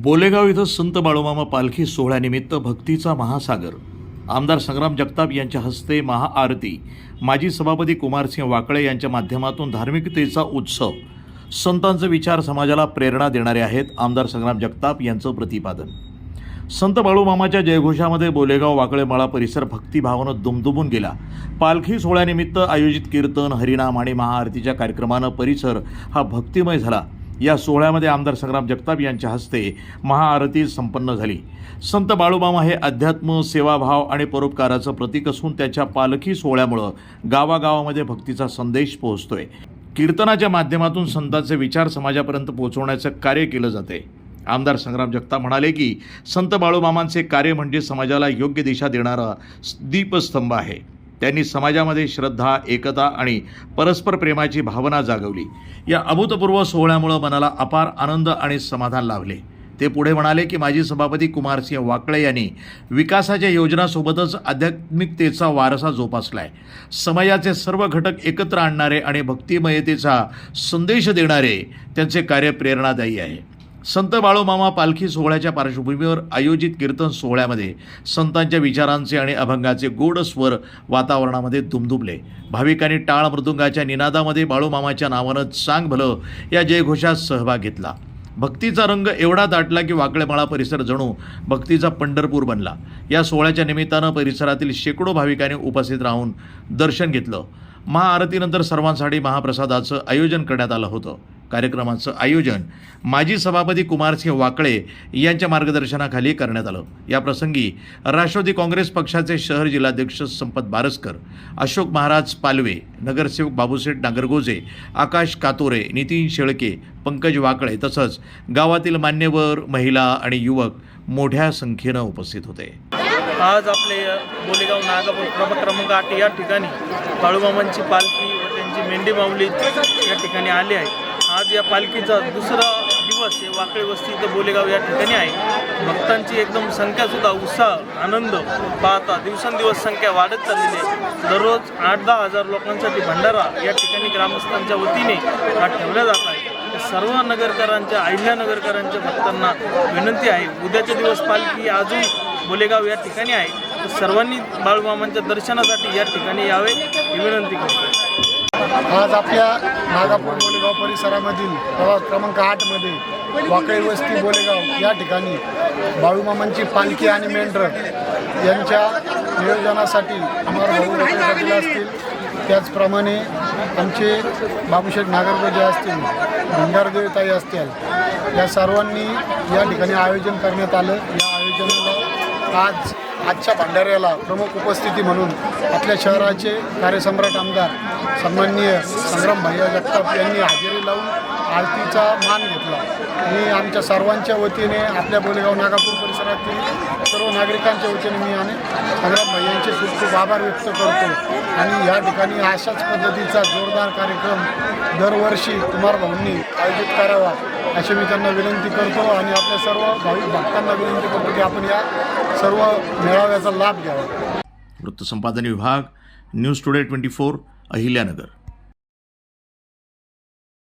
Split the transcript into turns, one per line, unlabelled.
बोलेगाव इथं संत बाळूमामा पालखी सोहळ्यानिमित्त भक्तीचा महासागर आमदार संग्राम जगताप यांच्या हस्ते महाआरती, माजी सभापती कुमारसिंह वाकळे यांच्या माध्यमातून धार्मिकतेचा उत्सव, संतांचे विचार समाजाला प्रेरणा देणारे आहेत, आमदार संग्राम जगताप यांचं प्रतिपादन. संत बाळूमामाच्या जयघोषामध्ये बोलेगाव वाकळेमाळा परिसर भक्तिभावानं दुमदुमून गेला. पालखी सोहळ्यानिमित्त आयोजित कीर्तन, हरिनाम आणि महाआरतीच्या कार्यक्रमानं परिसर हा भक्तिमय झाला. या सोहळ्यामध्ये आमदार संग्राम जगताप यांच्या हस्ते महाआरती संपन्न झाली. संत बाळूमामा हे अध्यात्म, सेवाभाव आणि परोपकाराचं प्रतीक असून त्याच्या पालखी सोहळ्यामुळं गावागावामध्ये भक्तीचा संदेश पोहोचतोय. कीर्तनाच्या माध्यमातून संतांचे विचार समाजापर्यंत पोहोचवण्याचं कार्य केलं जाते. आमदार संग्राम जगताप म्हणाले की संत बाळूमामांचे कार्य म्हणजे समाजाला योग्य दिशा देणारा दीपस्तंभ आहे. त्यांनी समाजामध्ये श्रद्धा, एकता आणि परस्पर प्रेमाची भावना जागवली. या अभूतपूर्व सोहळ्यामुळे मनाला अपार आनंद आणि समाधान लाभले. ते पुढे म्हणाले की माजी सभापती कुमारसिंह वाकळे यांनी विकासाच्या योजनांसोबतच आध्यात्मिकतेचा वारसा जोपासलाय. समाजाचे सर्व घटक एकत्र आणणारे आणि भक्तिमयतेचा संदेश देणारे त्यांचे कार्य प्रेरणादायी आहे. संत बाळूमामा पालखी सोहळ्याच्या पार्श्वभूमीवर आयोजित कीर्तन सोहळ्यामध्ये संतांच्या विचारांचे आणि अभंगाचे गोड स्वर वातावरणामध्ये दुमदुमले. भाविकांनी टाळ मृदुंगाच्या निनादामध्ये बाळूमामाच्या नावानं चांग भलं या जयघोषात सहभाग घेतला. भक्तीचा रंग एवढा दाटला की वाकळेमाळा परिसर जणू भक्तीचा पंढरपूर बनला. या सोहळ्याच्या निमित्तानं परिसरातील शेकडो भाविकांनी उपस्थित राहून दर्शन घेतलं. महाआरतीनंतर सर्वांसाठी महाप्रसादाचं आयोजन करण्यात आलं होतं. कार्यक्रमाचं आयोजन माजी सभापती कुमारसिंह वाकळे यांच्या मार्गदर्शनाखाली करण्यात आलं. या प्रसंगी राष्ट्रवादी काँग्रेस पक्षाचे शहर जिल्हाध्यक्ष संपत बारसकर, अशोक महाराज पालवे, नगरसेवक बाबूसेठ नागरगोजे, आकाश कातोरे, नितीन शेळके, पंकज वाकळे तसंच गावातील मान्यवर, महिला आणि युवक मोठ्या संख्येनं उपस्थित होते.
आज आपले बोलेगाव नागापूर प्रभाग क्रमांक 8 या ठिकाणी बाळूमामांची पालखी व त्यांची मेंढी माऊली या ठिकाणी आली आहे. आज या पालखीचा दुसरा दिवस हे वाकळे वस्ती इथं बोलेगाव या ठिकाणी आहे. भक्तांची एकदम संख्यासुद्धा, उत्साह, आनंद पाहता दिवसेंदिवस संख्या वाढत चाललेली आहे. दररोज 8-10 हजार लोकांसाठी भंडारा या ठिकाणी ग्रामस्थांच्या वतीने हा ठेवला जात आहे. सर्व नगरकरांच्या, अहिल्यानगरकरांच्या भक्तांना विनंती आहे, उद्याचे दिवस पालखी अजून बोलेगाव या ठिकाणी आहे, तर सर्वांनी बाळूमामांच्या दर्शनासाठी या ठिकाणी यावे ही विनंती करतो.
आज आपल्या नागापूर बोलेगाव परिसरामधील प्रभाग क्रमांक 8मध्ये वाकळे वस्ती बोलेगाव या ठिकाणी बाळूमामांची पालखी आणि मेंढरं यांच्या नियोजनासाठी आम्हाला भाऊ पाटील असतील, त्याचप्रमाणे आमचे बाबूशेठ नागरगोजे असतील, भंडारदेवताई असतील, या सर्वांनी या ठिकाणी आयोजन करण्यात आलं. या आयोजनाला आजच्या भंडाऱ्याला प्रमुख उपस्थिती म्हणून आपल्या शहराचे कार्यसम्राट आमदार सन्माननीय संग्राम भैया जगताप यांनी हजेरी लावून आरतीचा मान घेतला. मी आमच्या सर्वांच्या वतीने, आपल्या बोलेगाव नागापूर परिसरातील सर्व नागरिकांच्या वतीने मी आणि संग्राम भैयांचे खूप खूप आभार व्यक्त करतो. आणि या ठिकाणी अशाच पद्धतीचा जोरदार कार्यक्रम दरवर्षी कुमार भाऊंनी आयोजित करावा अशी मी त्यांना विनंती करतो. आणि आपल्या सर्व भाविक भक्तांना विनंती करतो की आपण या सर्व मेळाव्याचा लाभ घ्यावा.
वृत्तसंपादन विभाग, न्यूज टुडे 24, अहिल्यानगर.